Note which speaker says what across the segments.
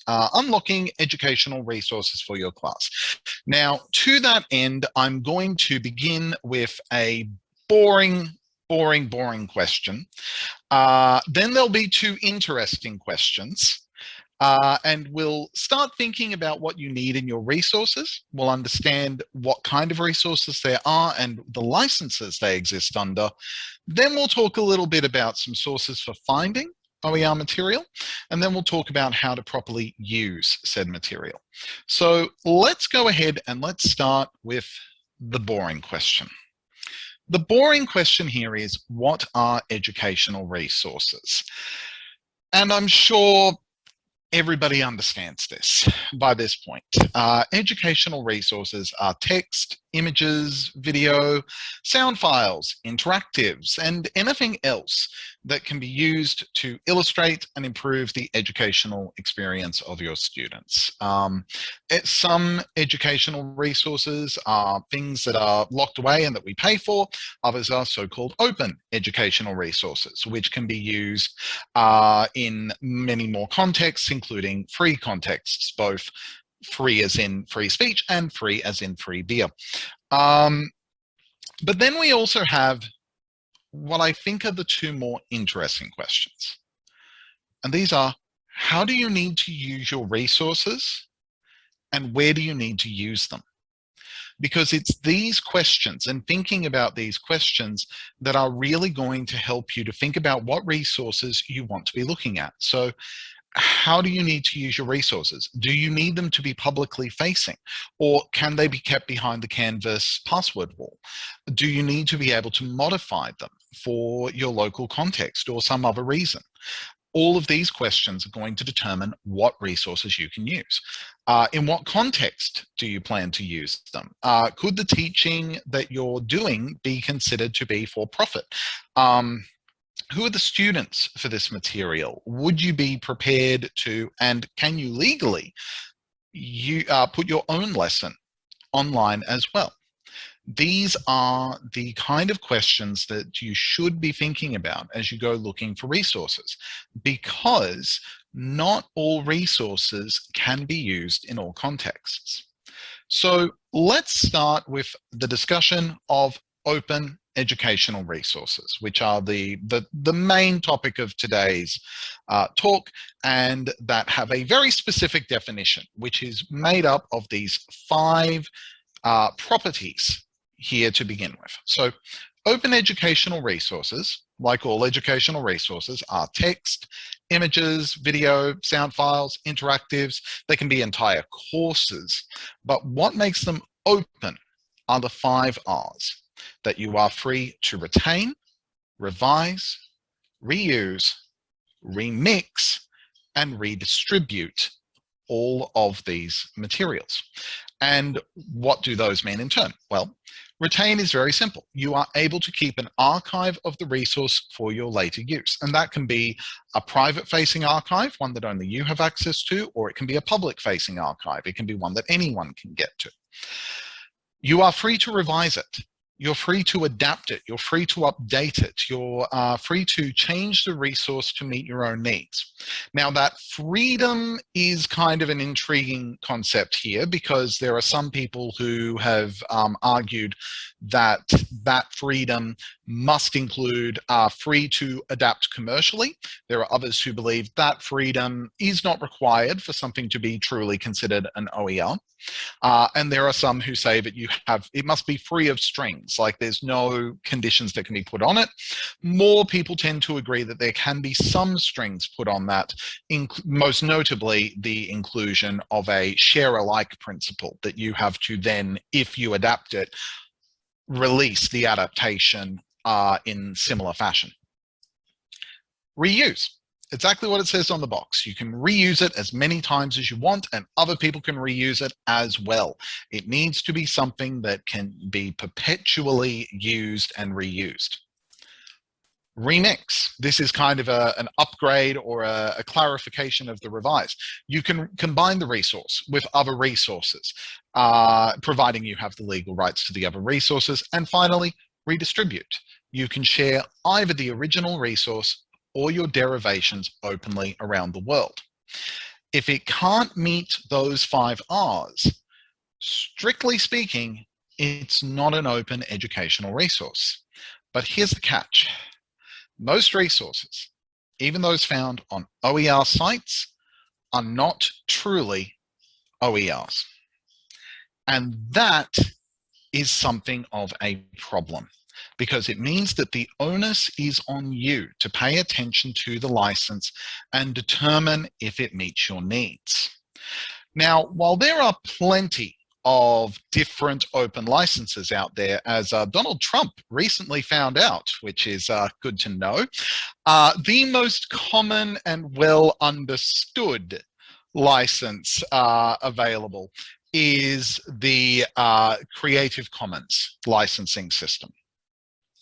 Speaker 1: unlocking educational resources for your class. Now, to that end, I'm going to begin with a boring question. Then there'll be two interesting questions. And we'll start thinking about what you need in your resources. We'll understand what kind of resources there are and the licenses they exist under. Then we'll talk a little bit about some sources for finding OER material, and then we'll talk about how to properly use said material. So let's go ahead and let's start with the boring question. The boring question here is, what are educational resources? And I'm sure everybody understands this by this point. Educational resources are text, images, video, sound files, interactives, and anything else that can be used to illustrate and improve the educational experience of your students. Some educational resources are things that are locked away and that we pay for. Others are so-called open educational resources, which can be used in many more contexts, including free contexts, both free as in free speech and free as in free beer. But then we also have what I think are the two more interesting questions. And these are, how do you need to use your resources and where do you need to use them? Because it's these questions and thinking about these questions that are really going to help you to think about what resources you want to be looking at. So how do you need to use your resources? Do you need them to be publicly facing, or can they be kept behind the Canvas password wall? Do you need to be able to modify them for your local context or some other reason? All of these questions are going to determine what resources you can use. In what context do you plan to use them? Could the teaching that you're doing be considered to be for profit? Who are the students for this material? Would you be prepared to, and can you legally put your own lesson online as well? These are the kind of questions that you should be thinking about as you go looking for resources, because not all resources can be used in all contexts. So let's start with the discussion of open educational resources, which are the main topic of today's talk, and that have a very specific definition, which is made up of these 5 properties here to begin with. So open educational resources, like all educational resources, are text, images, video, sound files, interactives. They can be entire courses, but what makes them open are the 5 R's. That you are free to retain, revise, reuse, remix, and redistribute all of these materials. And what do those mean in turn? Well, retain is very simple. You are able to keep an archive of the resource for your later use. And that can be a private-facing archive, one that only you have access to, or it can be a public-facing archive. It can be one that anyone can get to. You are free to revise it. You're free to adapt it. You're free to update it. You're free to change the resource to meet your own needs. Now, that freedom is kind of an intriguing concept here, because there are some people who have argued that that freedom must include free to adapt commercially. There are others who believe that freedom is not required for something to be truly considered an OER. And there are some who say that it must be free of strings, like there's no conditions that can be put on it. More people tend to agree that there can be some strings put on that, most notably the inclusion of a share-alike principle, that you have to then, if you adapt it, release the adaptation in similar fashion. Reuse. Exactly what it says on the box. You can reuse it as many times as you want, and other people can reuse it as well. It needs to be something that can be perpetually used and reused. Remix. This is kind of an upgrade or a clarification of the revise. You can combine the resource with other resources, providing you have the legal rights to the other resources. And finally, redistribute. You can share either the original resource or your derivations openly around the world. If it can't meet those 5 R's, strictly speaking, it's not an open educational resource. But here's the catch. Most resources, even those found on OER sites, are not truly OERs. And that is something of a problem, because it means that the onus is on you to pay attention to the license and determine if it meets your needs. Now, while there are plenty of different open licenses out there, as Donald Trump recently found out, which is good to know, the most common and well understood license available is the Creative Commons licensing system.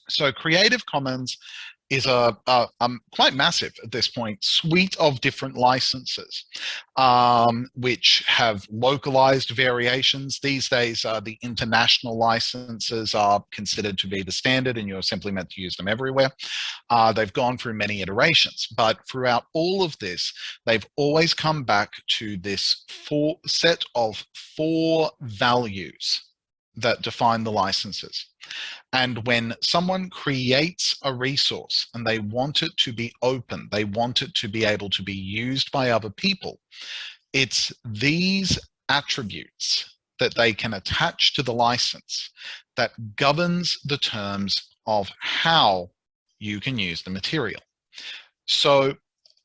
Speaker 1: So Creative Commons is a quite massive at this point suite of different licenses, which have localized variations. These days, the international licenses are considered to be the standard, and you're simply meant to use them everywhere. They've gone through many iterations, but throughout all of this, they've always come back to this set of 4 values that define the licenses. And when someone creates a resource and they want it to be open, they want it to be able to be used by other people, it's these attributes that they can attach to the license that governs the terms of how you can use the material. So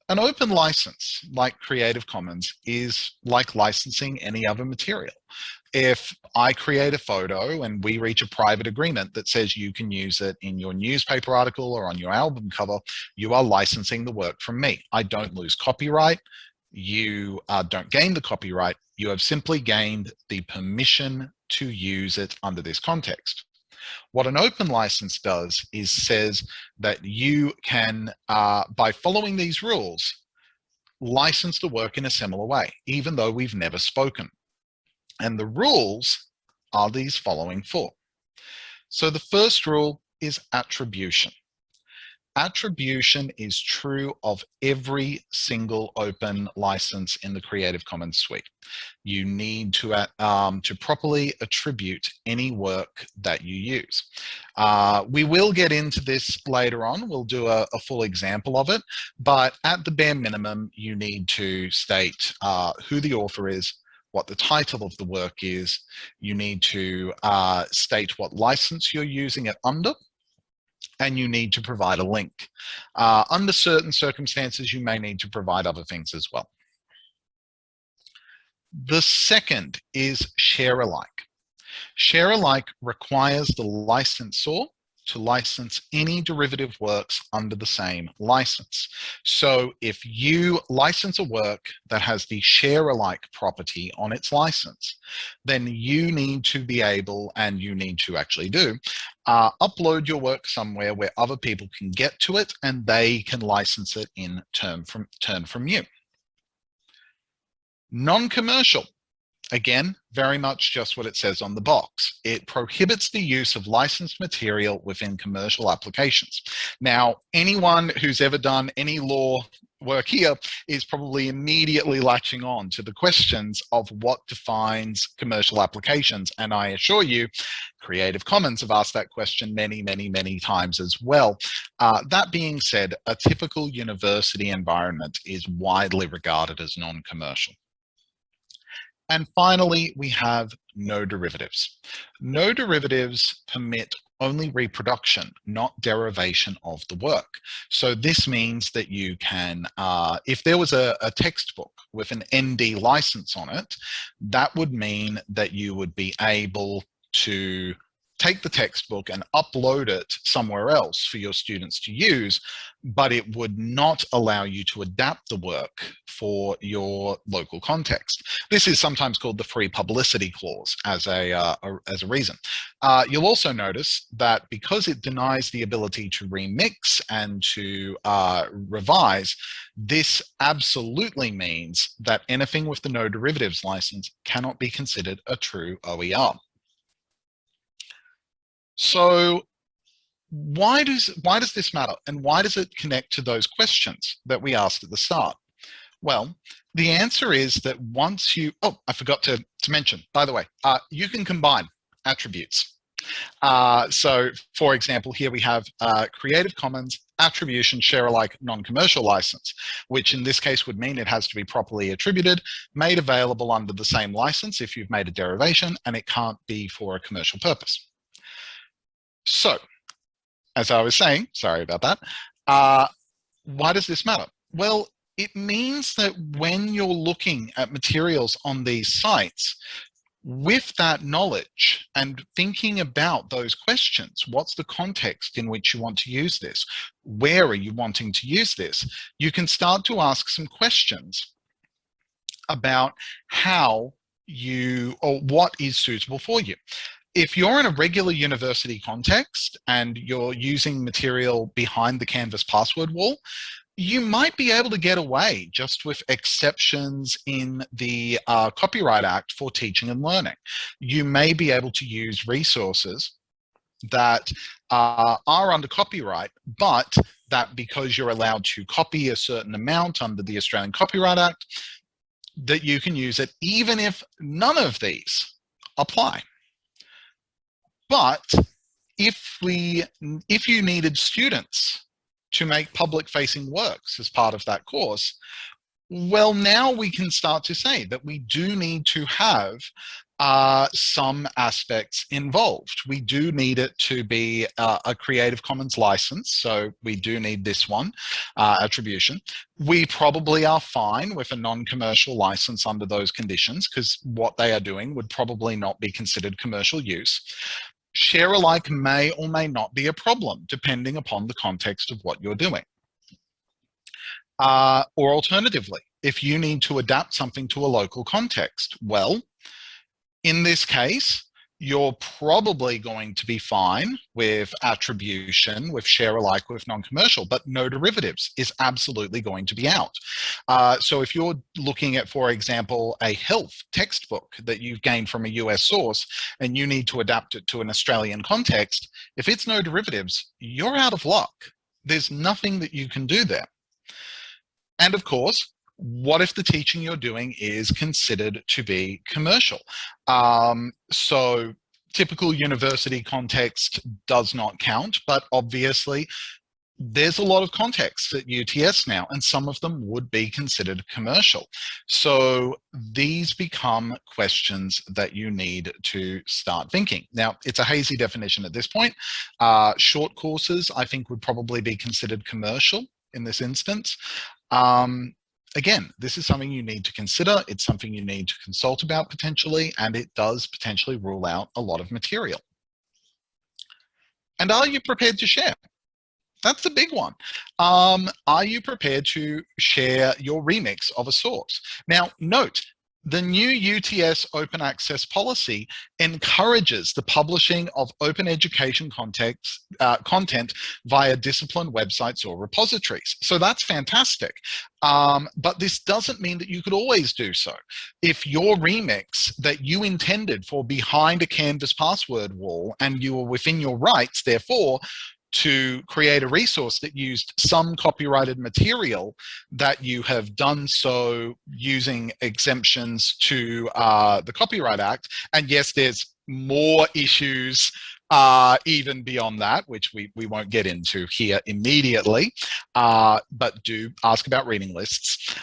Speaker 1: an open license like Creative Commons is like licensing any other material. If I create a photo and we reach a private agreement that says you can use it in your newspaper article or on your album cover, you are licensing the work from me. I don't lose copyright. You don't gain the copyright. You have simply gained the permission to use it under this context. What an open license does is says that you can, by following these rules, license the work in a similar way, even though we've never spoken. And the rules are these following 4. So the first rule is attribution. Attribution is true of every single open license in the Creative Commons suite. You need to properly attribute any work that you use. We will get into this later on. We'll do a full example of it, but at the bare minimum, you need to state who the author is, what the title of the work is. You need to state what license you're using it under, and you need to provide a link. Under certain circumstances, you may need to provide other things as well. The second is share alike. Share alike requires the licensor to license any derivative works under the same license. So if you license a work that has the share alike property on its license, then you need to be able, and you need to actually do, upload your work somewhere where other people can get to it and they can license it in turn from you. Non-commercial. Again, very much just what it says on the box. It prohibits the use of licensed material within commercial applications. Now, anyone who's ever done any law work here is probably immediately latching on to the questions of what defines commercial applications. And I assure you, Creative Commons have asked that question many, many, many times as well. That being said, a typical university environment is widely regarded as non-commercial. And finally, we have no derivatives. No derivatives permit only reproduction, not derivation of the work. So this means that you can, if there was a textbook with an ND license on it, that would mean that you would be able to take the textbook and upload it somewhere else for your students to use, but it would not allow you to adapt the work for your local context. This is sometimes called the free publicity clause as a reason. You'll also notice that because it denies the ability to remix and to revise, this absolutely means that anything with the no derivatives license cannot be considered a true OER. So why does this matter? And why does it connect to those questions that we asked at the start? Well, the answer is that once you, oh, I forgot to mention, by the way, you can combine attributes. So for example, here we have Creative Commons attribution share alike non-commercial license, which in this case would mean it has to be properly attributed, made available under the same license if you've made a derivation, and it can't be for a commercial purpose. So, as I was saying, sorry about that, why does this matter? Well, it means that when you're looking at materials on these sites, with that knowledge and thinking about those questions, what's the context in which you want to use this? Where are you wanting to use this? You can start to ask some questions about how you, or what is suitable for you. If you're in a regular university context and you're using material behind the Canvas password wall, you might be able to get away just with exceptions in the Copyright Act for teaching and learning. You may be able to use resources that are under copyright, but that because you're allowed to copy a certain amount under the Australian Copyright Act, that you can use it even if none of these apply. But if you needed students to make public-facing works as part of that course, well, now we can start to say that we do need to have some aspects involved. We do need it to be a Creative Commons license, so we do need this one, attribution. We probably are fine with a non-commercial license under those conditions, because what they are doing would probably not be considered commercial use. Share alike may or may not be a problem, depending upon the context of what you're doing. Or alternatively, if you need to adapt something to a local context, well, in this case, you're probably going to be fine with attribution, with share alike, with non-commercial, but no derivatives is absolutely going to be out. So if you're looking at, for example, a health textbook that you've gained from a US source and you need to adapt it to an Australian context, if it's no derivatives, you're out of luck. There's nothing that you can do there. And of course, what if the teaching you're doing is considered to be commercial? So typical university context does not count, but obviously there's a lot of contexts at UTS now, and some of them would be considered commercial. So these become questions that you need to start thinking. Now, it's a hazy definition at this point. Short courses, I think, would probably be considered commercial in this instance. Again, this is something you need to consider. It's something you need to consult about potentially, and it does potentially rule out a lot of material. And are you prepared to share? That's the big one. Are you prepared to share your remix of a source? Now, note, the new UTS open access policy encourages the publishing of open education content via discipline websites or repositories. So that's fantastic. But this doesn't mean that you could always do so. If your remix that you intended for behind a Canvas password wall and you were within your rights, therefore, to create a resource that used some copyrighted material, that you have done so using exemptions to the Copyright Act. And yes, there's more issues even beyond that, which we won't get into here immediately, but do ask about reading lists.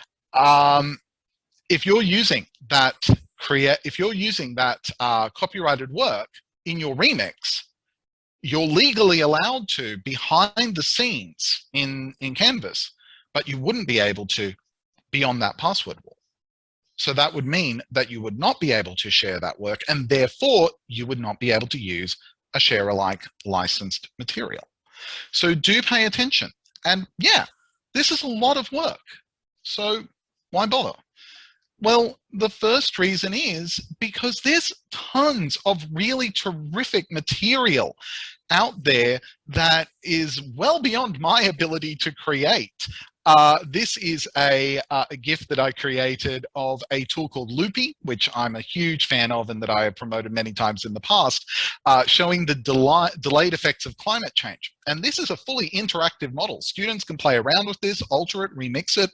Speaker 1: If you're using that copyrighted work in your remix, you're legally allowed to behind the scenes in Canvas, but you wouldn't be able to beyond that password wall. So that would mean that you would not be able to share that work, and therefore you would not be able to use a share alike licensed material. So do pay attention. And yeah, this is a lot of work. So why bother? Well, the first reason is because there's tons of really terrific material out there that is well beyond my ability to create. This is a GIF that I created of a tool called Loopy, which I'm a huge fan of and that I have promoted many times in the past, showing the delayed effects of climate change. And this is a fully interactive model. Students can play around with this, alter it, remix it.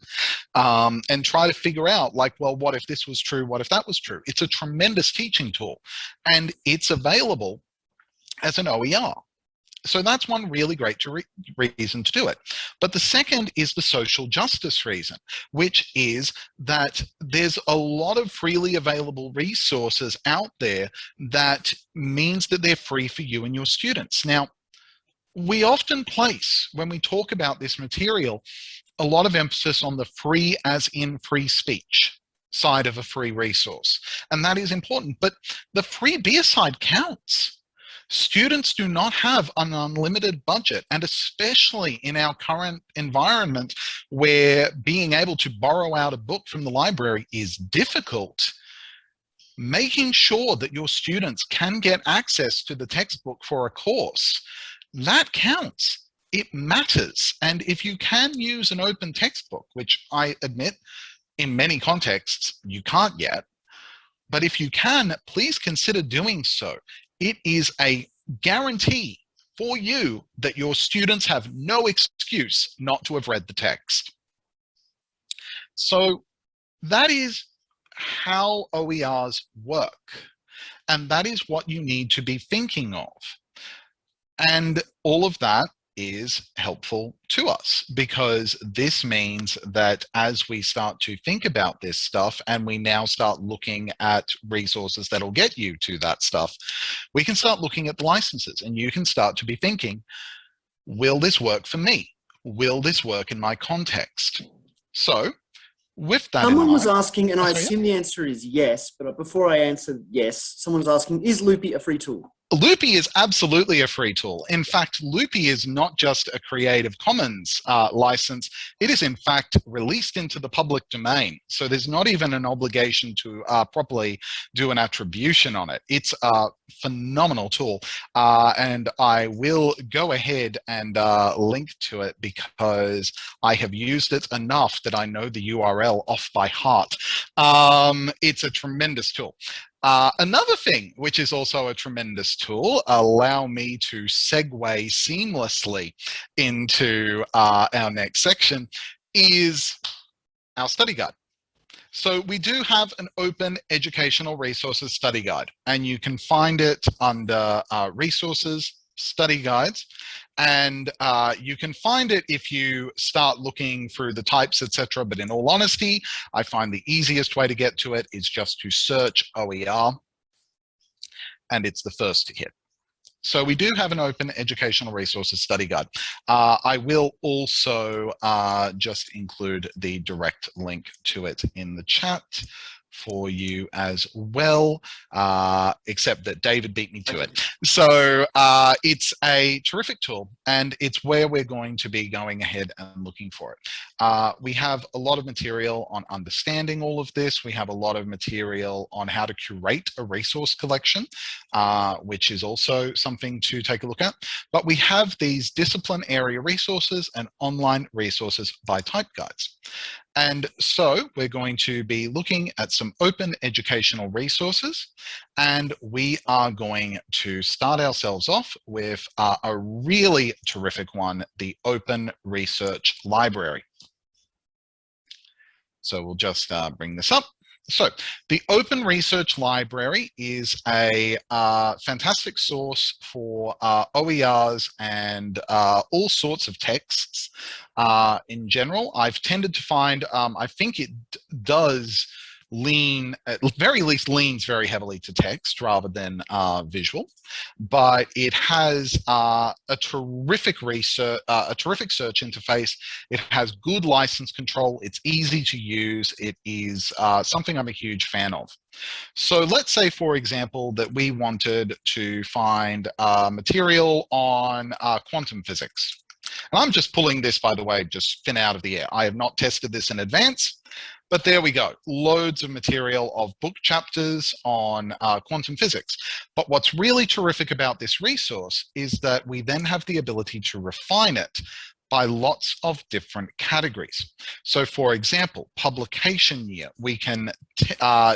Speaker 1: and try to figure out, like, well, what if this was true? What if that was true? It's a tremendous teaching tool, and it's available as an OER. So that's one really great reason to do it. But the second is the social justice reason, which is that there's a lot of freely available resources out there that means that they're free for you and your students. Now, we often place, when we talk about this material, a lot of emphasis on the free as in free speech side of a free resource. And that is important, but the free beer side counts. Students do not have an unlimited budget, and especially in our current environment where being able to borrow out a book from the library is difficult, making sure that your students can get access to the textbook for a course, that counts. It matters. And if you can use an open textbook, which I admit in many contexts you can't yet, but if you can, please consider doing so. It is a guarantee for you that your students have no excuse not to have read the text. So that is how OERs work. And that is what you need to be thinking of. And all of that is helpful to us, because this means that as we start to think about this stuff and we now start looking at resources that'll get you to that stuff, we can start looking at the licenses, and you can start to be thinking, will this work for me? Will this work in my context? So with that
Speaker 2: someone
Speaker 1: in mind,
Speaker 2: was asking, and I assume the answer is yes, but before I answer yes, someone's asking, is Loopy a free tool?
Speaker 1: Loopy is absolutely a free tool. In fact, Loopy is not just a Creative Commons license. It is in fact released into the public domain. So there's not even an obligation to properly do an attribution on it. It's a phenomenal tool. And I will go ahead and link to it, because I have used it enough that I know the URL off by heart. It's a tremendous tool. Another thing, which is also a tremendous tool, allow me to segue seamlessly into our next section, is our study guide. So we do have an open educational resources study guide, and you can find it under resources, study guides. And you can find it if you start looking through the types, etc. But in all honesty, I find the easiest way to get to it is just to search OER, and it's the first to hit. So we do have an open educational resources study guide. I will also just include the direct link to it in the chat for you as well, except that David beat me to it. So it's a terrific tool, and it's where we're going to be going ahead and looking for it. We have a lot of material on understanding all of this. We have a lot of material on how to curate a resource collection, which is also something to take a look at. But we have these discipline area resources and online resources by type guides. And so we're going to be looking at some open educational resources, and we are going to start ourselves off with a really terrific one, the Open Research Library. So we'll just bring this up. So the Open Research Library is a fantastic source for OERs and all sorts of texts in general. I've tended to find, I think it does lean, at very least leans very heavily to text rather than visual, but it has a terrific research, a terrific search interface. It has good license control. It's easy to use. It is something I'm a huge fan of. So let's say, for example, that we wanted to find material on quantum physics. And I'm just pulling this, by the way, just thin out of the air. I have not tested this in advance. But there we go, loads of material of book chapters on quantum physics. But what's really terrific about this resource is that we then have the ability to refine it by lots of different categories. So for example, publication year, we can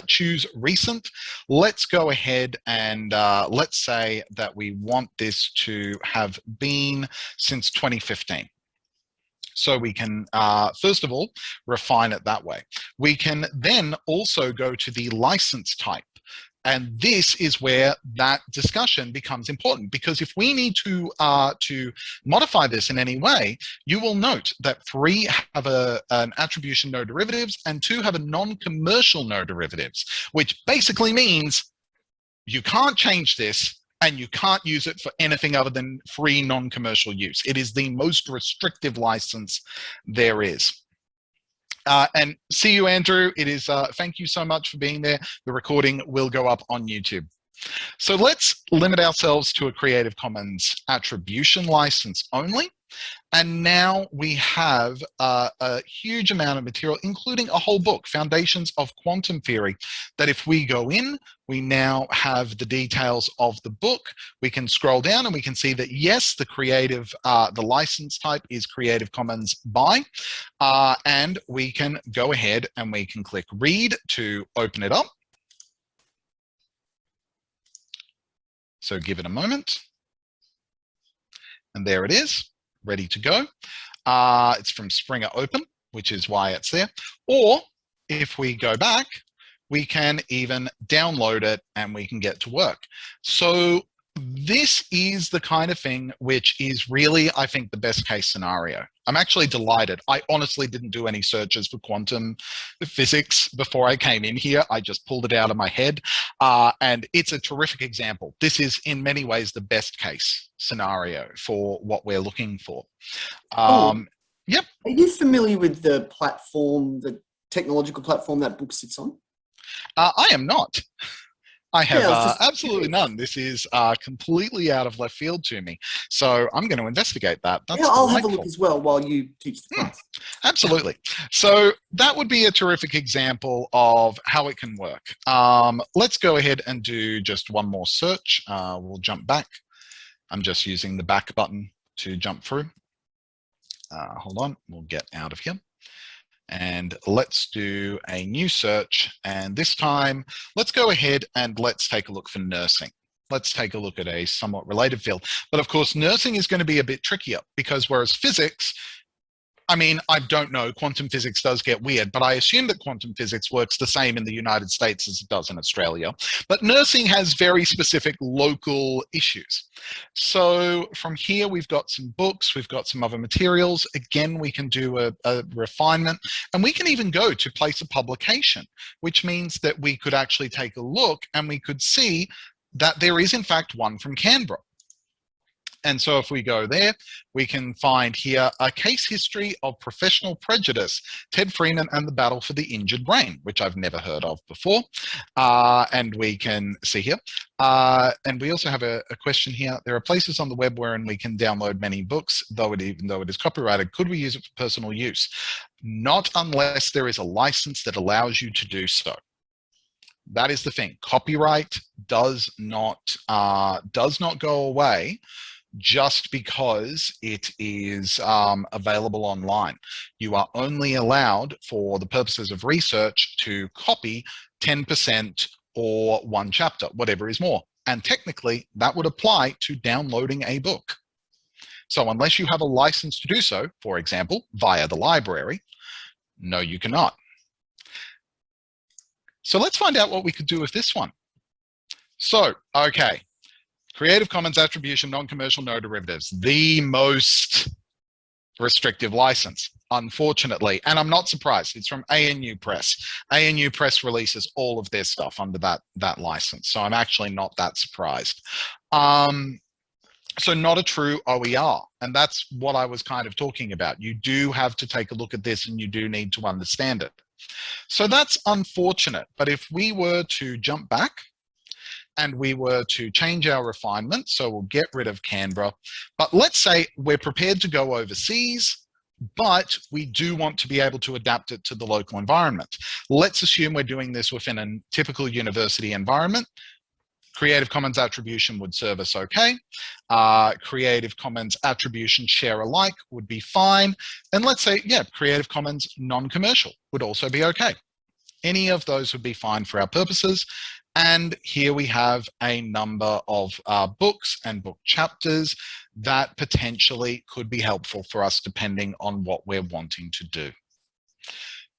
Speaker 1: choose recent. Let's go ahead and let's say that we want this to have been since 2015. So we can, first of all, refine it that way. We can then also go to the license type. And this is where that discussion becomes important, because if we need to modify this in any way, you will note that 3 have an attribution no derivatives and 2 have a non-commercial no derivatives, which basically means you can't change this and you can't use it for anything other than free non-commercial use. It is the most restrictive license there is. And see you, Andrew. It is, thank you so much for being there. The recording will go up on YouTube. So let's limit ourselves to a Creative Commons attribution license only. And now we have a huge amount of material, including a whole book, Foundations of Quantum Theory, that if we go in, we now have the details of the book. We can scroll down and we can see that, yes, the license type is Creative Commons by, and we can go ahead and we can click read to open it up. So give it a moment. And there it is, ready to go. It's from Springer Open, which is why it's there. Or if we go back, we can even download it and we can get to work. So this is the kind of thing which is really, I think, the best case scenario. I'm actually delighted. I honestly didn't do any searches for quantum physics before I came in here. I just pulled it out of my head. And it's a terrific example. This is in many ways the best case scenario for what we're looking for. Yep.
Speaker 2: Are you familiar with the platform, the technological platform that book sits on?
Speaker 1: I am not. I have absolutely
Speaker 2: curious.
Speaker 1: none. This is completely out of left field to me. So I'm going to investigate that. That's
Speaker 2: I'll
Speaker 1: delightful.
Speaker 2: have a look as well while you teach the class.
Speaker 1: Absolutely. So that would be a terrific example of how it can work. Let's go ahead and do just one more search. We'll jump back. I'm just using the back button to jump through. Hold on, we'll get out of here. And let's do a new search. And this time, let's go ahead and let's take a look for nursing. Let's take a look at a somewhat related field. But of course, nursing is going to be a bit trickier because whereas physics, I mean, I don't know, quantum physics does get weird, but I assume that quantum physics works the same in the United States as it does in Australia. But nursing has very specific local issues. So from here, we've got some books, we've got some other materials. Again, we can do a refinement, and we can even go to place a publication, which means that we could actually take a look and we could see that there is in fact one from Canberra. And so if we go there, we can find here a case history of professional prejudice, Ted Freeman and the battle for the injured brain, which I've never heard of before. And we can see here. And we also have a question here. There are places on the web wherein we can download many books, even though it is copyrighted. Could we use it for personal use? Not unless there is a license that allows you to do so. That is the thing. Copyright does not go away just because it is available online. You are only allowed, for the purposes of research, to copy 10% or one chapter, whatever is more. And technically, that would apply to downloading a book. So unless you have a license to do so, for example, via the library, no, you cannot. So let's find out what we could do with this one. So, okay. Creative Commons attribution, non-commercial, no derivatives, the most restrictive license, unfortunately. And I'm not surprised. It's from ANU Press. ANU Press releases all of their stuff under that license. So I'm actually not that surprised. So not a true OER. And that's what I was kind of talking about. You do have to take a look at this and you do need to understand it. So that's unfortunate. But if we were to jump back, and we were to change our refinement, so we'll get rid of Canberra, but let's say we're prepared to go overseas, but we do want to be able to adapt it to the local environment. Let's assume we're doing this within a typical university environment. Creative Commons attribution would serve us okay. Creative Commons attribution share alike would be fine. And let's say, yeah, Creative Commons non-commercial would also be okay. Any of those would be fine for our purposes. And here we have a number of books and book chapters that potentially could be helpful for us depending on what we're wanting to do.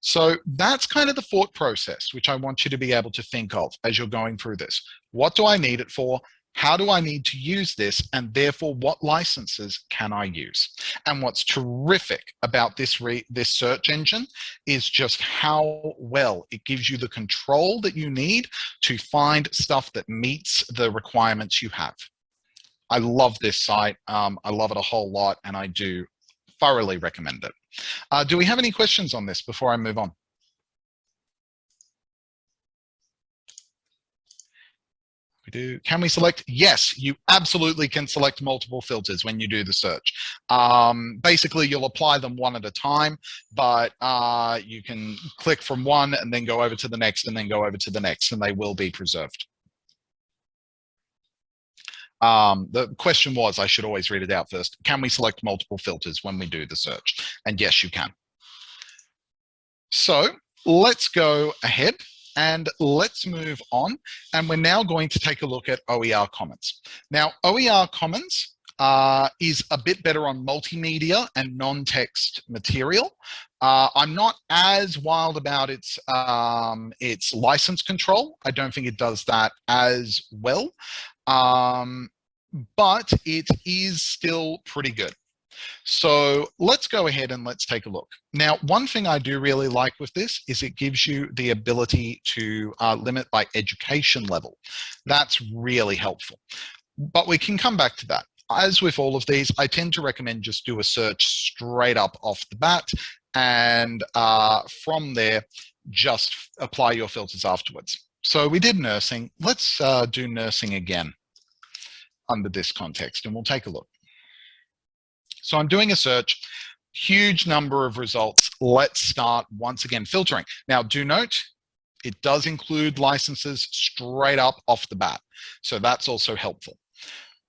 Speaker 1: So that's kind of the thought process, which I want you to be able to think of as you're going through this. What do I need it for? How do I need to use this? And therefore, what licenses can I use? And what's terrific about this search engine is just how well it gives you the control that you need to find stuff that meets the requirements you have. I love this site. I love it a whole lot, and I do thoroughly recommend it. Do we have any questions on this before I move on? We do. Can we select? Yes, you absolutely can select multiple filters when you do the search. Basically, you'll apply them one at a time, but you can click from one and then go over to the next and then go over to the next, and they will be preserved. The question was, I should always read it out first. Can we select multiple filters when we do the search? And yes, you can. So let's go ahead and let's move on. And we're now going to take a look at OER Commons. Now, OER Commons is a bit better on multimedia and non-text material. I'm not as wild about its license control. I don't think it does that as well. But it is still pretty good. So let's go ahead and let's take a look. Now, one thing I do really like with this is it gives you the ability to limit by education level. That's really helpful. But we can come back to that. As with all of these, I tend to recommend just do a search straight up off the bat, and from there, just apply your filters afterwards. So we did nursing. Let's do nursing again under this context, and we'll take a look. So I'm doing a search, huge number of results. Let's start once again filtering. Now, do note, it does include licenses straight up off the bat. So that's also helpful.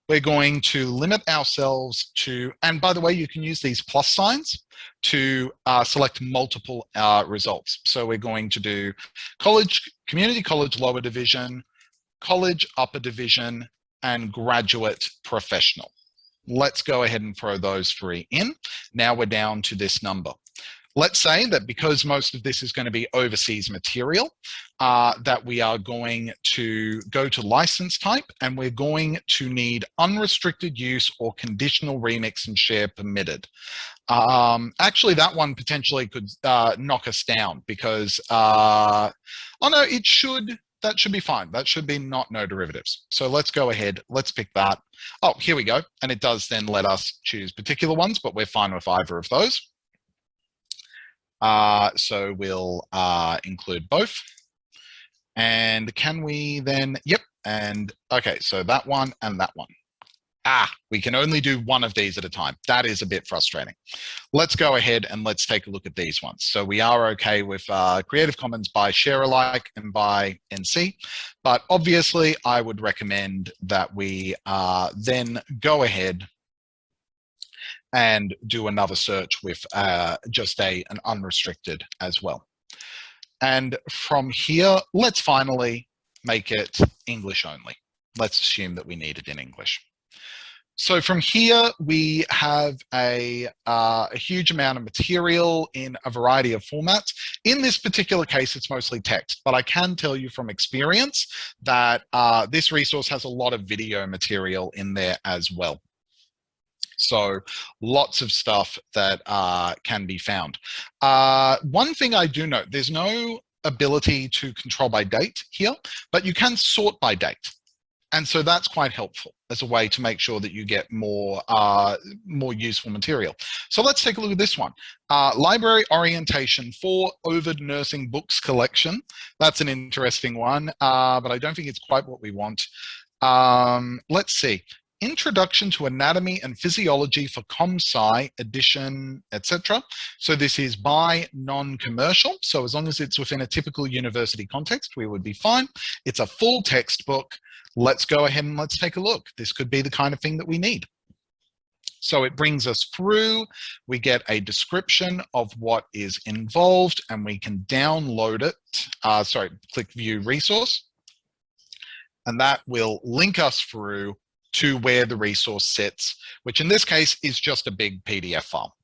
Speaker 1: We're going to limit ourselves to, and by the way, you can use these plus signs to select multiple results. So we're going to do college, community college lower division, college upper division, and graduate professional. Let's go ahead and throw those three in. Now we're down to this number. Let's say that because most of this is going to be overseas material, that we are going to go to license type, and we're going to need unrestricted use or conditional remix and share permitted. Actually, that one potentially could knock us down because, oh no, it should. That should be fine. That should be no derivatives. So let's go ahead. Let's pick that. Oh, here we go. And it does then let us choose particular ones, but we're fine with either of those. So we'll include both. And can we then, yep. And okay, so that one and that one. We can only do one of these at a time. That is a bit frustrating. Let's go ahead and let's take a look at these ones. So we are okay with Creative Commons by share alike and by NC, but obviously I would recommend that we then go ahead and do another search with just an unrestricted as well. And from here, let's finally make it English only. Let's assume that we need it in English. So from here, we have a huge amount of material in a variety of formats. In this particular case, it's mostly text, but I can tell you from experience that this resource has a lot of video material in there as well. So lots of stuff that can be found. One thing I do note, there's no ability to control by date here, but you can sort by date. And so that's quite helpful as a way to make sure that you get more useful material. So let's take a look at this one. Library orientation for Ovid Nursing Books Collection. That's an interesting one, but I don't think it's quite what we want. Let's see. Introduction to Anatomy and Physiology for ComSci edition, etc. So this is by non-commercial. So as long as it's within a typical university context, we would be fine. It's a full textbook. Let's go ahead and let's take a look. This could be the kind of thing that we need. So it brings us through, we get a description of what is involved, and we can download it. Click View Resource. And that will link us through to where the resource sits, which in this case is just a big PDF file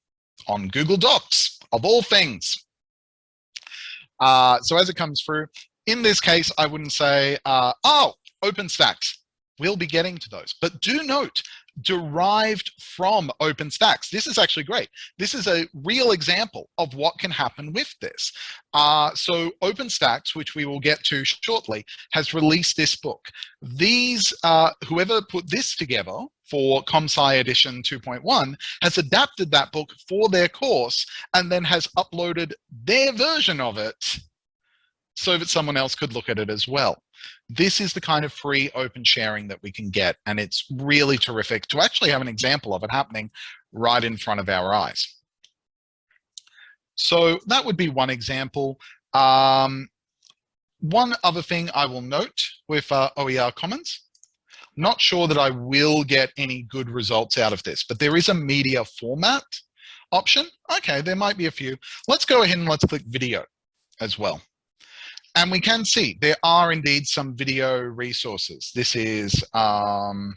Speaker 1: on Google Docs, of all things. So as it comes through, in this case, I wouldn't say, oh, OpenStax. We'll be getting to those. But do note, derived from OpenStax. This is actually great. This is a real example of what can happen with this. So OpenStax, which we will get to shortly, has released this book. These, whoever put this together for ComSci Edition 2.1 has adapted that book for their course and then has uploaded their version of it so that someone else could look at it as well. This is the kind of free open sharing that we can get, and it's really terrific to actually have an example of it happening right in front of our eyes. So that would be one example. One other thing I will note with OER Commons, not sure that I will get any good results out of this, but there is a media format option. Okay, there might be a few. Let's go ahead and let's click video as well. And we can see there are indeed some video resources. This is, doesn't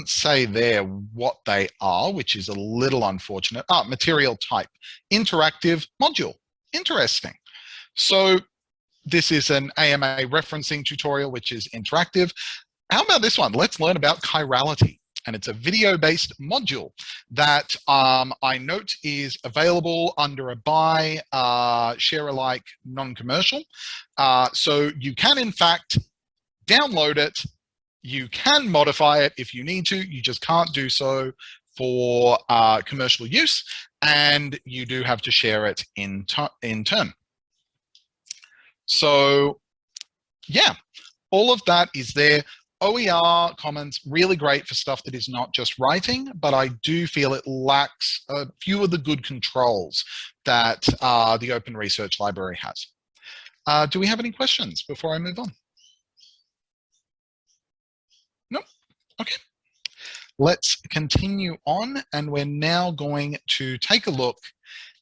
Speaker 1: say there what they are, which is a little unfortunate. Material type, interactive module, interesting. So this is an AMA referencing tutorial, which is interactive. How about this one? Let's learn about chirality. And it's a video-based module that I note is available under a buy, share alike, non-commercial. So you can, in fact, download it. You can modify it if you need to. You just can't do so for commercial use. And you do have to share it in turn. So, yeah, all of that is there. OER Commons, really great for stuff that is not just writing, but I do feel it lacks a few of the good controls that the Open Research Library has. Do we have any questions before I move on? Nope. Okay. Let's continue on, and we're now going to take a look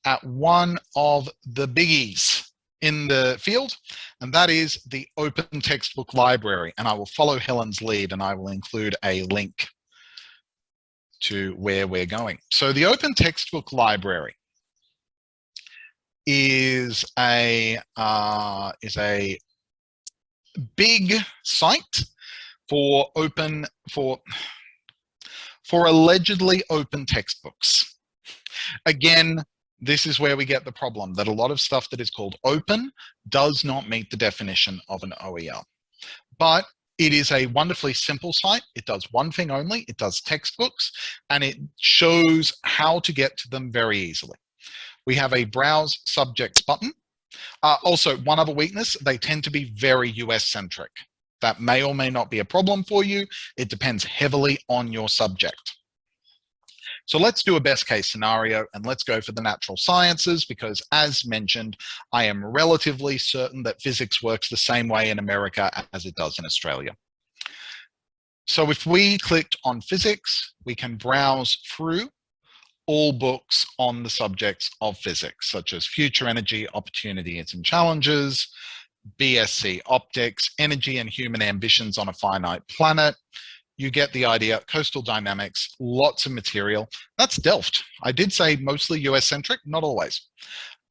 Speaker 1: at one of the biggies in the field, and that is the Open Textbook Library. And I will follow Helen's lead, and I will include a link to where we're going. So the Open Textbook Library is a big site for allegedly open textbooks. Again, this is where we get the problem that a lot of stuff that is called open does not meet the definition of an OER. But it is a wonderfully simple site. It does one thing only. It does textbooks, and it shows how to get to them very easily. We have a browse subjects button. Also, one other weakness, they tend to be very US-centric. That may or may not be a problem for you. It depends heavily on your subject. So let's do a best case scenario, and let's go for the natural sciences, because as mentioned, I am relatively certain that physics works the same way in America as it does in Australia. So if we clicked on physics, we can browse through all books on the subjects of physics, such as future energy, opportunities and challenges, BSc optics, energy and human ambitions on a finite planet. You get the idea. Coastal dynamics, lots of material. That's Delft. I did say mostly US-centric, not always.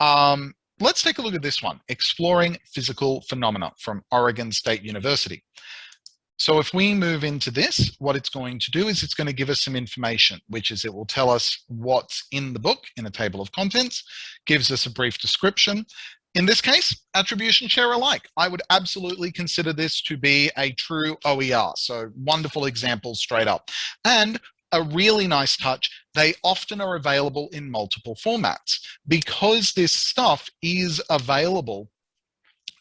Speaker 1: Let's take a look at this one, Exploring Physical Phenomena from Oregon State University. So if we move into this, what it's going to do is it's going to give us some information, which is it will tell us what's in the book in a table of contents, gives us a brief description. In this case, attribution share alike. I would absolutely consider this to be a true OER. So wonderful examples straight up. And a really nice touch, they often are available in multiple formats. Because this stuff is available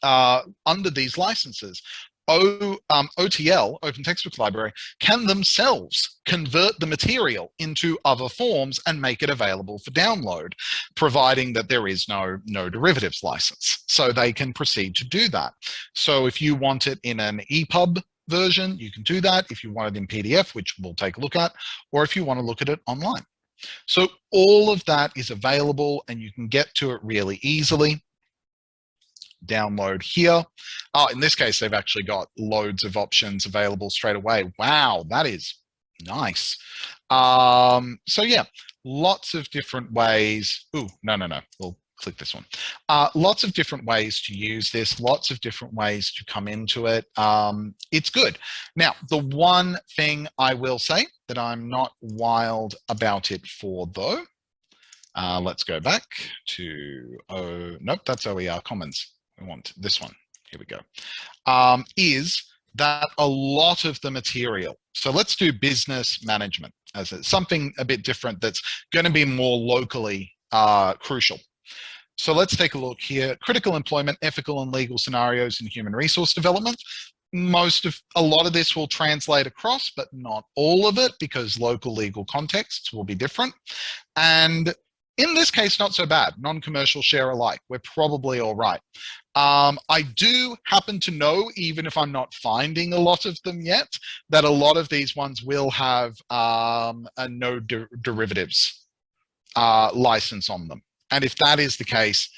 Speaker 1: under these licenses, OTL, Open Textbook Library, can themselves convert the material into other forms and make it available for download, providing that there is no derivatives license. So they can proceed to do that. So if you want it in an EPUB version, you can do that. If you want it in PDF, which we'll take a look at, or if you want to look at it online. So all of that is available, and you can get to it really easily. download here. In this case, they've actually got loads of options available straight away. Wow, that is nice. So yeah, lots of different ways. Ooh, no. We'll click this one. Lots of different ways to use this, lots of different ways to come into it. It's good. Now, the one thing I will say that I'm not wild about it for though, let's go back to, nope, that's OER Commons. We want this one. Here we go. Is that a lot of the material. So let's do business management as something a bit different that's going to be more locally crucial. So let's take a look here. Critical employment, ethical and legal scenarios in human resource development. A lot of this will translate across, but not all of it because local legal contexts will be different. And in this case, not so bad. Non-commercial share alike. We're probably all right. I do happen to know, even if I'm not finding a lot of them yet, that a lot of these ones will have a no derivatives license on them. And if that is the case,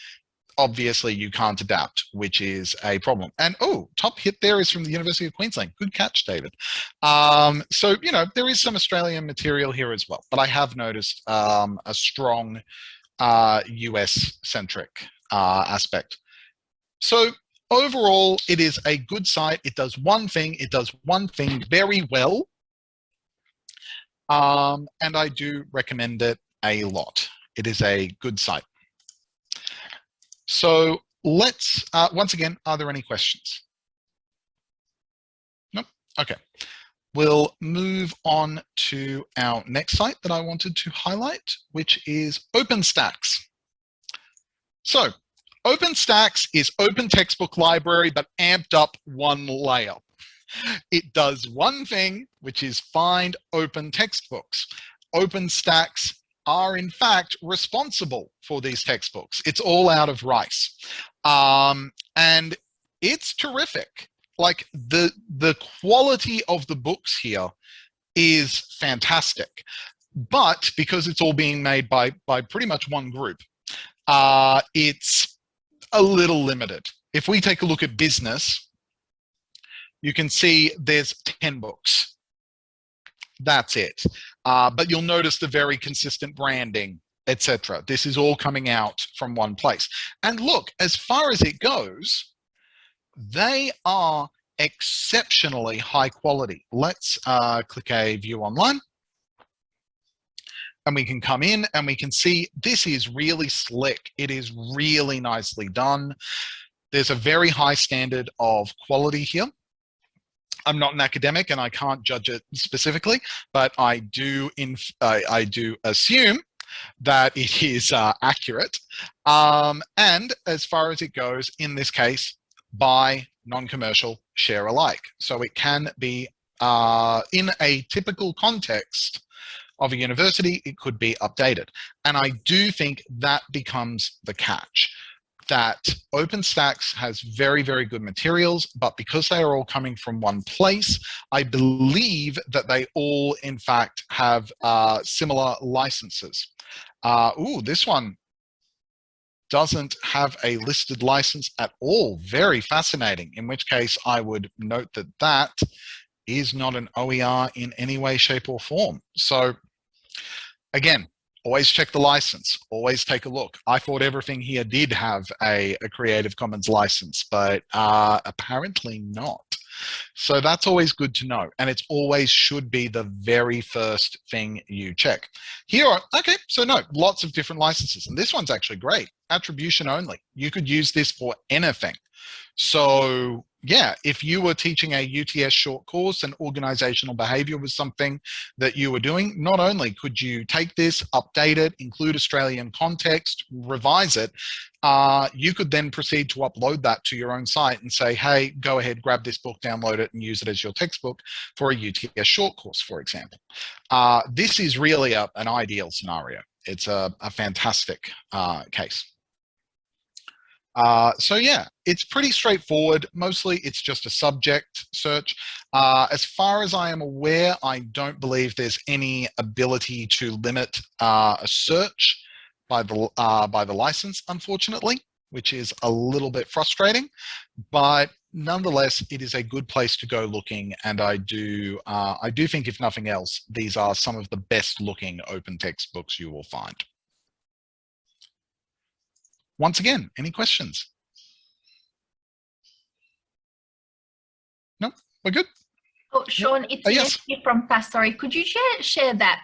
Speaker 1: obviously you can't adapt, which is a problem. And oh, top hit there is from the University of Queensland. Good catch, David. So, you know, there is some Australian material here as well, but I have noticed a strong US-centric aspect. So overall, it is a good site. It does one thing. It does one thing very well. And I do recommend it a lot. It is a good site. So let's, once again, are there any questions? Nope. Okay. We'll move on to our next site that I wanted to highlight, which is OpenStax. So OpenStax is Open Textbook Library, but amped up one layer. It does one thing, which is find open textbooks. OpenStax are in fact responsible for these textbooks. It's all out of Rice. And it's terrific. Like the quality of the books here is fantastic. But because it's all being made by pretty much one group, it's a little limited. If we take a look at business, you can see there's 10 books. That's it. But you'll notice the very consistent branding, etc. This is all coming out from one place. And look, as far as it goes, they are exceptionally high quality. Let's click a view online. And we can come in and we can see this is really slick. It is really nicely done. There's a very high standard of quality here. I'm not an academic and I can't judge it specifically, but I do assume that it is accurate. And as far as it goes, in this case, by non-commercial share alike. So it can be in a typical context of a university, it could be updated. And I do think that becomes the catch, that OpenStax has very, very good materials, but because they are all coming from one place, I believe that they all, in fact, have similar licenses. Ooh, this one doesn't have a listed license at all. Very fascinating, in which case I would note that that is not an OER in any way, shape, or form. So again, always check the license, always take a look. I thought everything here did have a Creative Commons license, but apparently not. So that's always good to know. And it's always should be the very first thing you check. Here, okay, so no, lots of different licenses. And this one's actually great, attribution only. You could use this for anything. So yeah, if you were teaching a UTS short course and organizational behavior was something that you were doing, not only could you take this, update it, include Australian context, revise it, you could then proceed to upload that to your own site and say, hey, go ahead, grab this book, download it, and use it as your textbook for a UTS short course, for example. This is really an ideal scenario. It's a fantastic case. So yeah, it's pretty straightforward. Mostly it's just a subject search. As far as I am aware, I don't believe there's any ability to limit a search by the license, unfortunately. which is a little bit frustrating, but nonetheless, it is a good place to go looking. And I do think, if nothing else, these are some of the best looking open textbooks you will find. Once again, any questions? No, we're good.
Speaker 3: Oh, Sean, it's
Speaker 1: yes.
Speaker 3: Nancy from class. Sorry, could you share that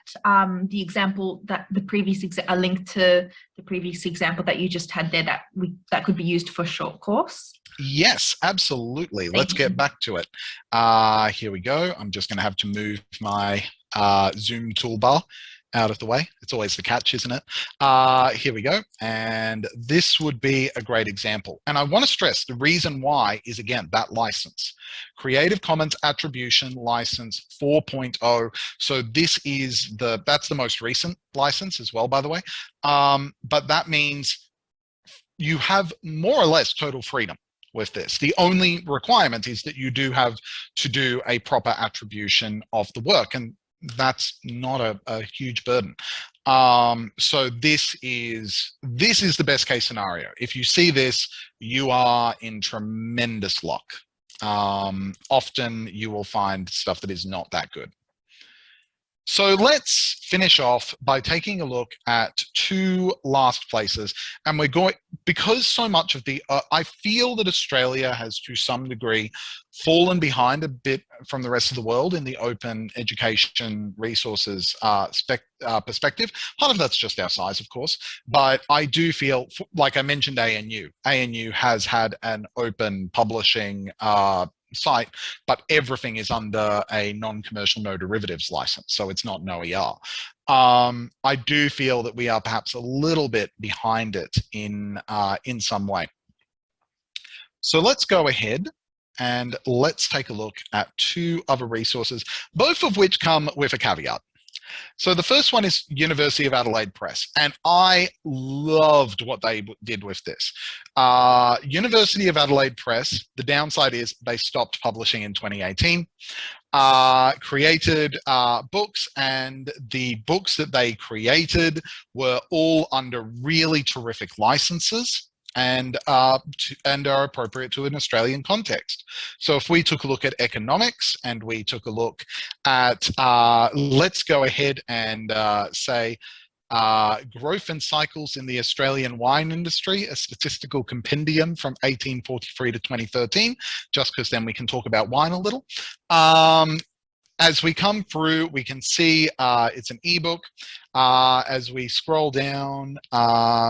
Speaker 3: the example, that the previous a link to the previous example that you just had there, that could be used for short course?
Speaker 1: Yes, absolutely. Let's get back to it. Here we go. I'm just going to have to move my Zoom toolbar out of the way. It's always the catch, isn't it? Here we go. And this would be a great example. And I want to stress the reason why is, again, that license. Creative Commons Attribution License 4.0. So this is that's the most recent license as well, by the way. But that means you have more or less total freedom with this. The only requirement is that you do have to do a proper attribution of the work, and that's not a huge burden. So this is the best case scenario. If you see this, you are in tremendous luck. Often you will find stuff that is not that good. So let's finish off by taking a look at two last places. And we're going, because so much of I feel that Australia has to some degree fallen behind a bit from the rest of the world in the open education resources perspective. Part of that's just our size, of course, but I do feel, like I mentioned, ANU has had an open publishing site, but everything is under a non-commercial no derivatives license, so it's not an OER. I do feel that we are perhaps a little bit behind it in some way. So let's go ahead and let's take a look at two other resources, both of which come with a caveat. So the first one is University of Adelaide Press, and I loved what they did with this. University of Adelaide Press, the downside is they stopped publishing in 2018, created books, and the books that they created were all under really terrific licenses and are appropriate to an Australian context. So if we took a look at economics and we took a look at, let's go ahead and say, Growth and Cycles in the Australian Wine Industry, a statistical compendium from 1843 to 2013, just because then we can talk about wine a little. As we come through, we can see it's an ebook. As we scroll down,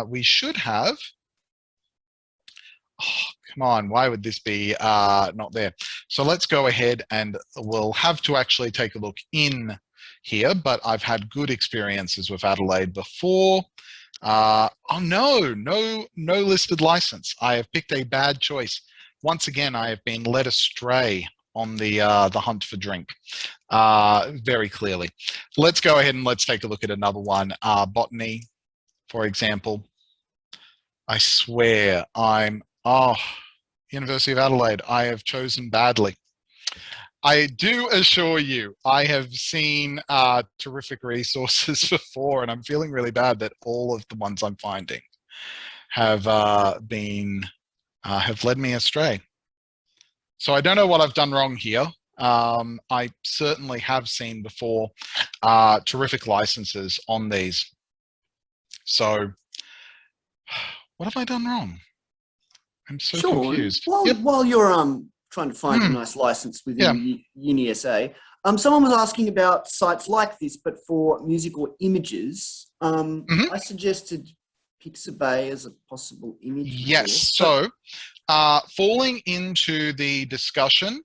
Speaker 1: we should have, oh, come on, why would this be not there? So let's go ahead and we'll have to actually take a look in here, but I've had good experiences with Adelaide before. Oh no listed license. I have picked a bad choice. Once again, I have been led astray on the hunt for drink, very clearly. Let's go ahead and let's take a look at another one. Botany, for example. I swear University of Adelaide, I have chosen badly. I do assure you, I have seen terrific resources before, and I'm feeling really bad that all of the ones I'm finding have have led me astray. So I don't know what I've done wrong here. I certainly have seen before terrific licenses on these. So what have I done wrong? I'm so confused.
Speaker 2: While you're trying to find a nice license within UniSA, someone was asking about sites like this, but for music or images. I suggested Pixabay as a possible image.
Speaker 1: Yes. So falling into the discussion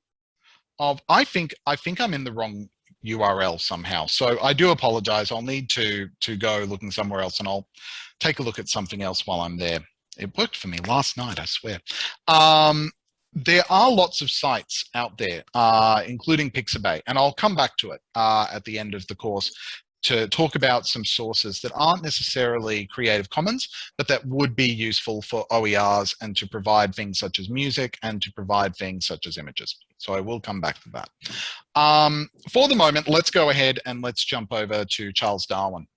Speaker 1: of, I think I'm in the wrong URL somehow. So I do apologize. I'll need to go looking somewhere else, and I'll take a look at something else while I'm there. It worked for me last night, I swear. There are lots of sites out there, including Pixabay, and I'll come back to it at the end of the course to talk about some sources that aren't necessarily Creative Commons, but that would be useful for OERs and to provide things such as music and to provide things such as images. So I will come back to that. For the moment, let's go ahead and let's jump over to Charles Darwin.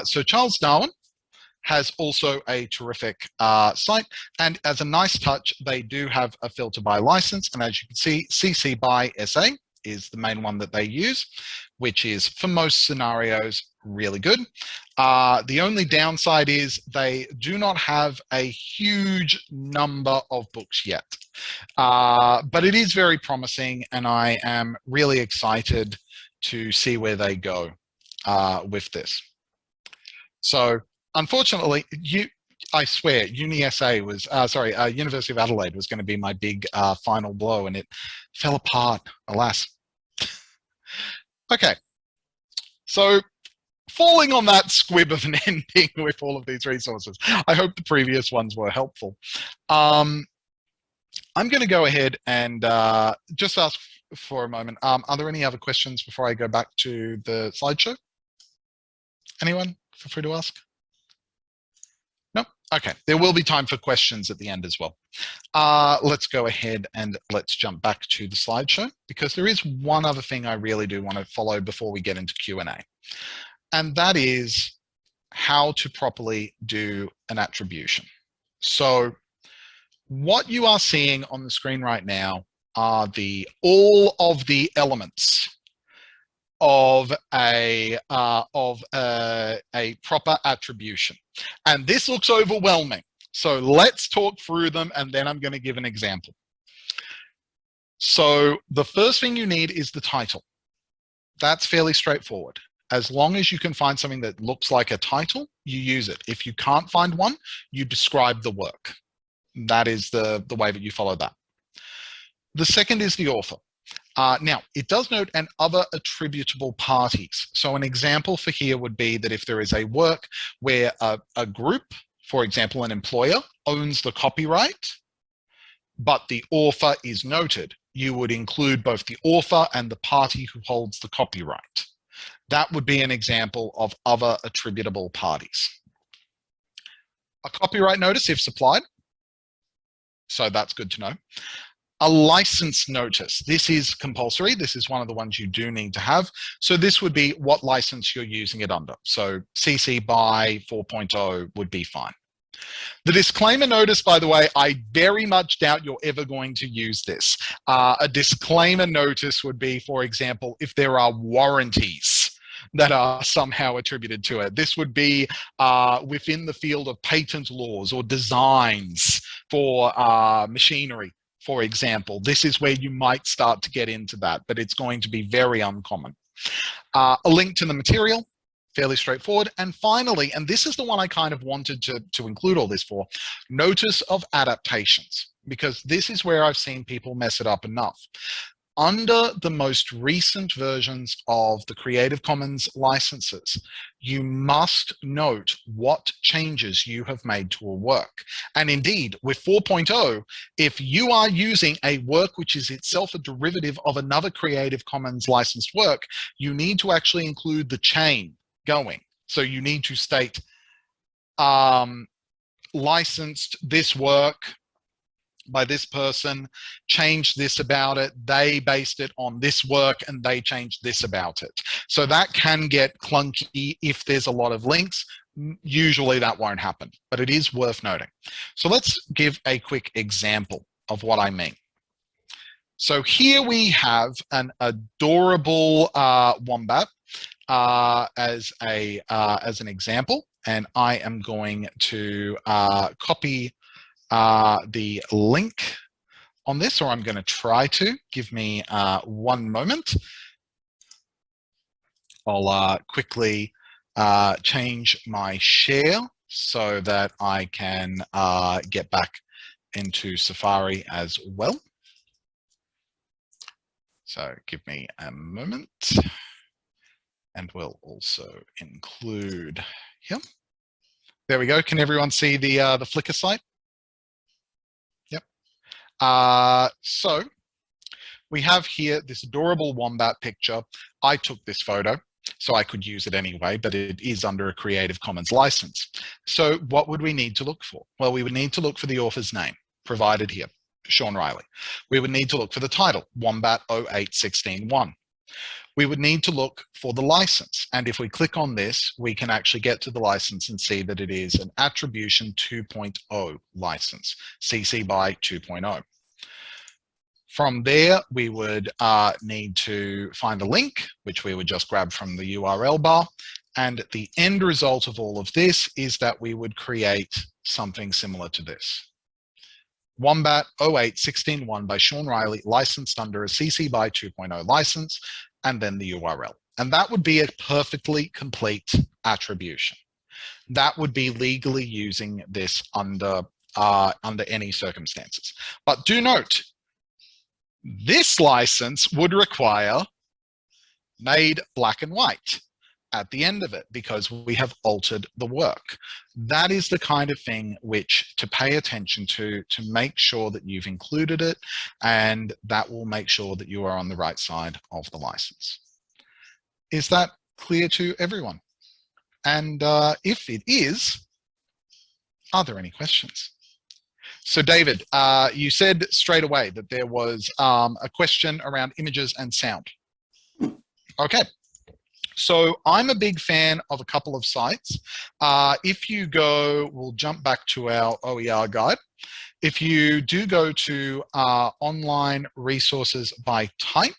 Speaker 1: So Charles Darwin has also a terrific site. And as a nice touch, they do have a filter by license. And as you can see, CC by SA is the main one that they use, which is, for most scenarios, really good. The only downside is they do not have a huge number of books yet. But it is very promising, and I am really excited to see where they go with this. So, unfortunately, I swear, UniSA was, University of Adelaide was going to be my big final blow, and it fell apart, alas. Okay, so falling on that squib of an ending with all of these resources, I hope the previous ones were helpful. I'm going to go ahead and just ask for a moment. Are there any other questions before I go back to the slideshow? Anyone? Feel free to ask. No? Okay, there will be time for questions at the end as well. Let's go ahead and let's jump back to the slideshow, because there is one other thing I really do want to follow before we get into Q&A. And that is how to properly do an attribution. So what you are seeing on the screen right now are all of the elements of a proper attribution. And this looks overwhelming. So let's talk through them, and then I'm going to give an example. So the first thing you need is the title. That's fairly straightforward. As long as you can find something that looks like a title, you use it. If you can't find one, you describe the work. That is the way that you follow that. The second is the author. Now, it does note and other attributable parties. So an example for here would be that if there is a work where a group, for example, an employer, owns the copyright, but the author is noted, you would include both the author and the party who holds the copyright. That would be an example of other attributable parties. A copyright notice if supplied. So that's good to know. A license notice. This is compulsory. This is one of the ones you do need to have. So this would be what license you're using it under. So CC by 4.0 would be fine. The disclaimer notice, by the way, I very much doubt you're ever going to use this. A disclaimer notice would be, for example, if there are warranties that are somehow attributed to it. This would be within the field of patent laws or designs for machinery, for example. This is where you might start to get into that, but it's going to be very uncommon. A link to the material, fairly straightforward. And finally, and this is the one I kind of wanted to include all this for, notice of adaptations, because this is where I've seen people mess it up enough. Under the most recent versions of the Creative Commons licenses, you must note what changes you have made to a work. And indeed, with 4.0, if you are using a work which is itself a derivative of another Creative Commons licensed work, you need to actually include the chain going. So you need to state, licensed this work by this person, changed this about it, they based it on this work, and they changed this about it. So that can get clunky if there's a lot of links. Usually that won't happen, but it is worth noting. So let's give a quick example of what I mean. So here we have an adorable wombat as an example, and I am going to copy the link on this, or I'm going to try to. Give me one moment. I'll quickly change my share so that I can get back into Safari as well. So give me a moment, and we'll also include here. There we go. Can everyone see the Flickr site? So we have here this adorable wombat picture. I took this photo, so I could use it anyway, but it is under a Creative Commons license. So what would we need to look for? Well, we would need to look for the author's name, provided here, Sean Riley. We would need to look for the title, Wombat 0816-1. we would need to look for the license. And if we click on this, we can actually get to the license and see that it is an attribution 2.0 license, CC by 2.0. From there, we would need to find a link, which we would just grab from the URL bar. And the end result of all of this is that we would create something similar to this. Wombat 08-16-1 by Sean Riley, licensed under a CC by 2.0 license, and then the URL. And that would be a perfectly complete attribution. That would be legally using this under any circumstances. But do note, this license would require made black and white at the end of it because we have altered the work. That is the kind of thing which to pay attention to make sure that you've included it, and that will make sure that you are on the right side of the license. Is that clear to everyone? And if it is, are there any questions? So David, you said straight away that there was a question around images and sound. Okay. So I'm a big fan of a couple of sites. If you go, we'll jump back to our OER guide. If you do go to online resources by type,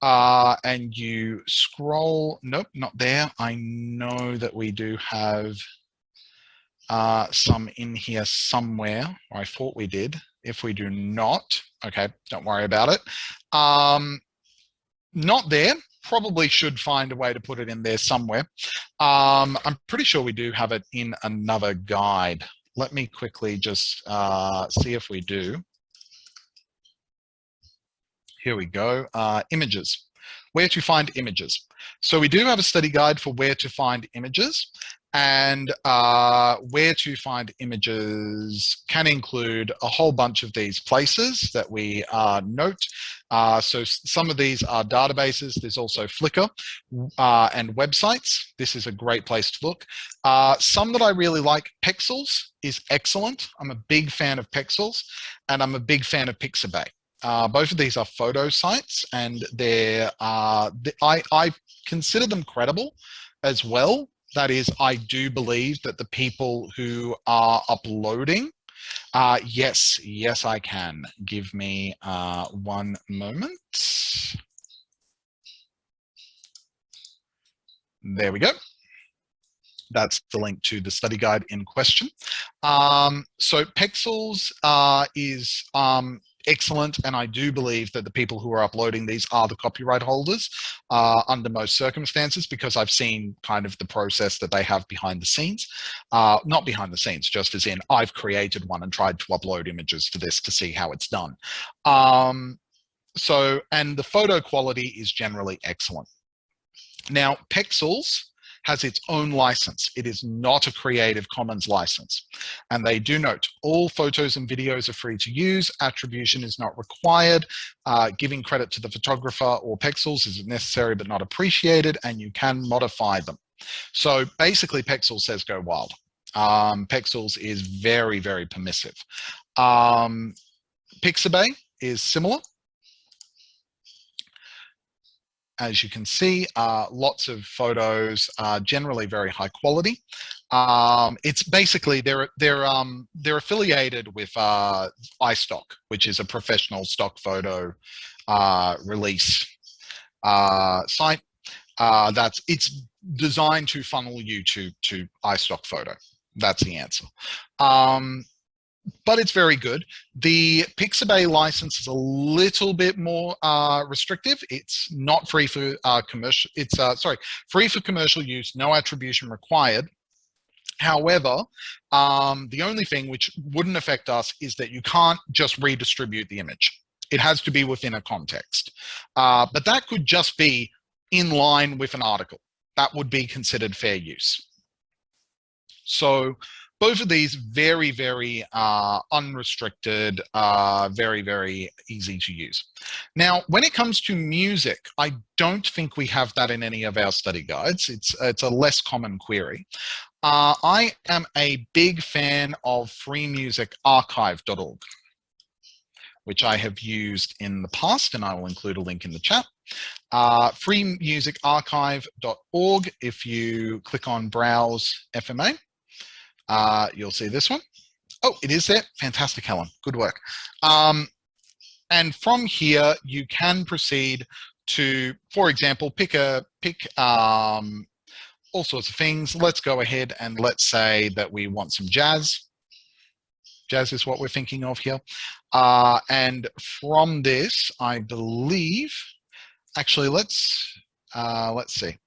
Speaker 1: and you scroll, nope, not there. I know that we do have some in here somewhere, or I thought we did. If we do not, okay, don't worry about it. Not there. Probably should find a way to put it in there somewhere. I'm pretty sure we do have it in another guide. Let me quickly just see if we do. Here we go, images. Where to find images. So we do have a study guide for where to find images, and where to find images can include a whole bunch of these places that we note. So some of these are databases. There's also Flickr and websites. This is a great place to look. Some that I really like, Pexels is excellent. I'm a big fan of Pexels, and I'm a big fan of Pixabay. Both of these are photo sites, and they're, I consider them credible as well. That is, I do believe that the people who are uploading, yes, I can. Give me one moment. There we go. That's the link to the study guide in question. So Pexels is excellent, and I do believe that the people who are uploading these are the copyright holders under most circumstances, because I've seen kind of the process that they have behind the scenes. Not behind the scenes, just as in I've created one and tried to upload images to this to see how it's done. And the photo quality is generally excellent. Now, Pexels has its own license. It is not a Creative Commons license. And they do note, all photos and videos are free to use. Attribution is not required. Giving credit to the photographer or Pexels is necessary but not appreciated, and you can modify them. So basically, Pexels says go wild. Pexels is very, very permissive. Pixabay is similar. As you can see, lots of photos, generally very high quality. It's basically, they're affiliated with iStock, which is a professional stock photo release site. It's designed to funnel you to iStock photo. That's the answer. But it's very good. The Pixabay license is a little bit more restrictive. It's not free for commercial. It's free for commercial use, no attribution required. However, the only thing which wouldn't affect us is that you can't just redistribute the image. It has to be within a context. But that could just be in line with an article. That would be considered fair use. So both of these very, very unrestricted, very, very easy to use. Now, when it comes to music, I don't think we have that in any of our study guides. It's a less common query. I am a big fan of freemusicarchive.org, which I have used in the past, and I will include a link in the chat. freemusicarchive.org. If you click on Browse FMA, you'll see this one. Oh, it is there. Fantastic, Helen. Good work. And from here, you can proceed to, for example, pick all sorts of things. Let's go ahead and let's say that we want some jazz. Jazz is what we're thinking of here. And from this, I believe, actually, let's see.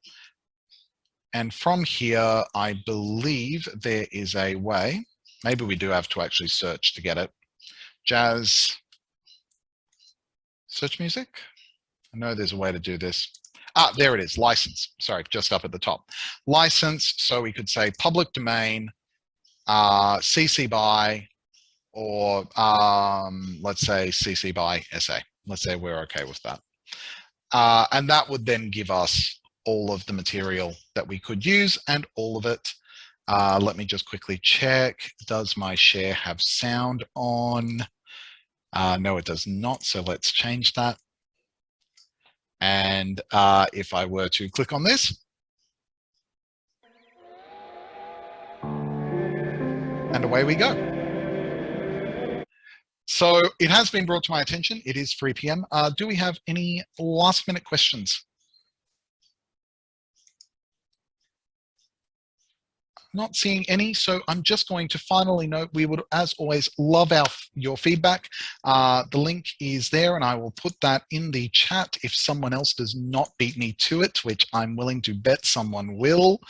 Speaker 1: And from here, I believe there is a way. Maybe we do have to actually search to get it. Jazz, search music. I know there's a way to do this. There it is, license. Sorry, just up at the top. License, so we could say public domain, CC by, or let's say CC by SA. Let's say we're okay with that. And that would then give us all of the material that we could use and all of it. Let me just quickly check. Does my share have sound on? No, it does not. So let's change that. And if I were to click on this, and away we go. So it has been brought to my attention. It is 3 p.m. Do we have any last minute questions? Not seeing any, so I'm just going to finally note we would, as always, love your feedback. The link is there, and I will put that in the chat if someone else does not beat me to it, which I'm willing to bet someone will.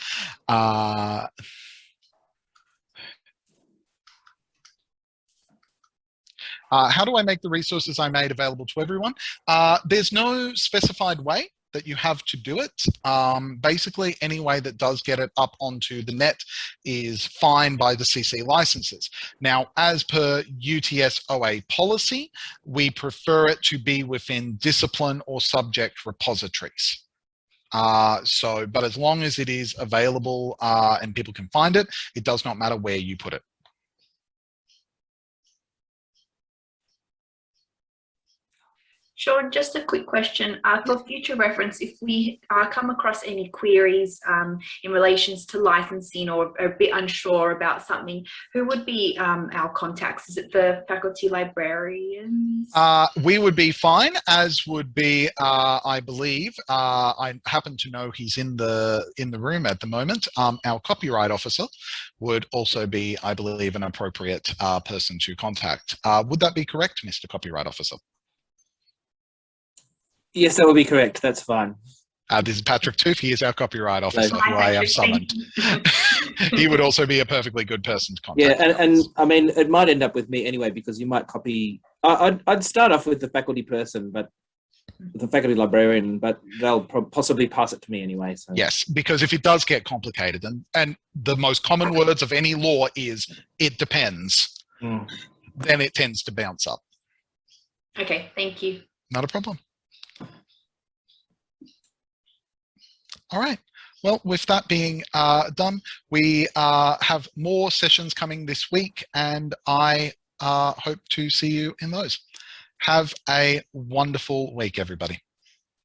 Speaker 1: How do I make the resources I made available to everyone? There's no specified way that you have to do it. Basically, any way that does get it up onto the net is fine by the CC licenses. Now, as per UTS OA policy, we prefer it to be within discipline or subject repositories. But as long as it is available and people can find it, it does not matter where you put it.
Speaker 4: Sean, just a quick question for future reference. If we come across any queries in relations to licensing or are a bit unsure about something, who would be our contacts? Is it the faculty librarians?
Speaker 1: We would be fine, as would be, I believe, I happen to know he's in the room at the moment. Our copyright officer would also be, I believe, an appropriate person to contact. Would that be correct, Mr. Copyright Officer?
Speaker 5: Yes, that would be correct. That's fine.
Speaker 1: This is Patrick Tooth. He is our copyright officer,
Speaker 4: Hi,
Speaker 1: who I have
Speaker 4: Patrick.
Speaker 1: summoned. He would also be a perfectly good person to contact.
Speaker 5: Yeah, and I mean, it might end up with me anyway, because you might copy. I'd start off with the faculty person, but the faculty librarian, but they'll possibly pass it to me anyway. So.
Speaker 1: Yes, because if it does get complicated, and the most common words of any law is "it depends," then it tends to bounce up.
Speaker 4: Okay, thank you.
Speaker 1: Not a problem. All right. Well, with that being done, we have more sessions coming this week, and I hope to see you in those. Have a wonderful week, everybody.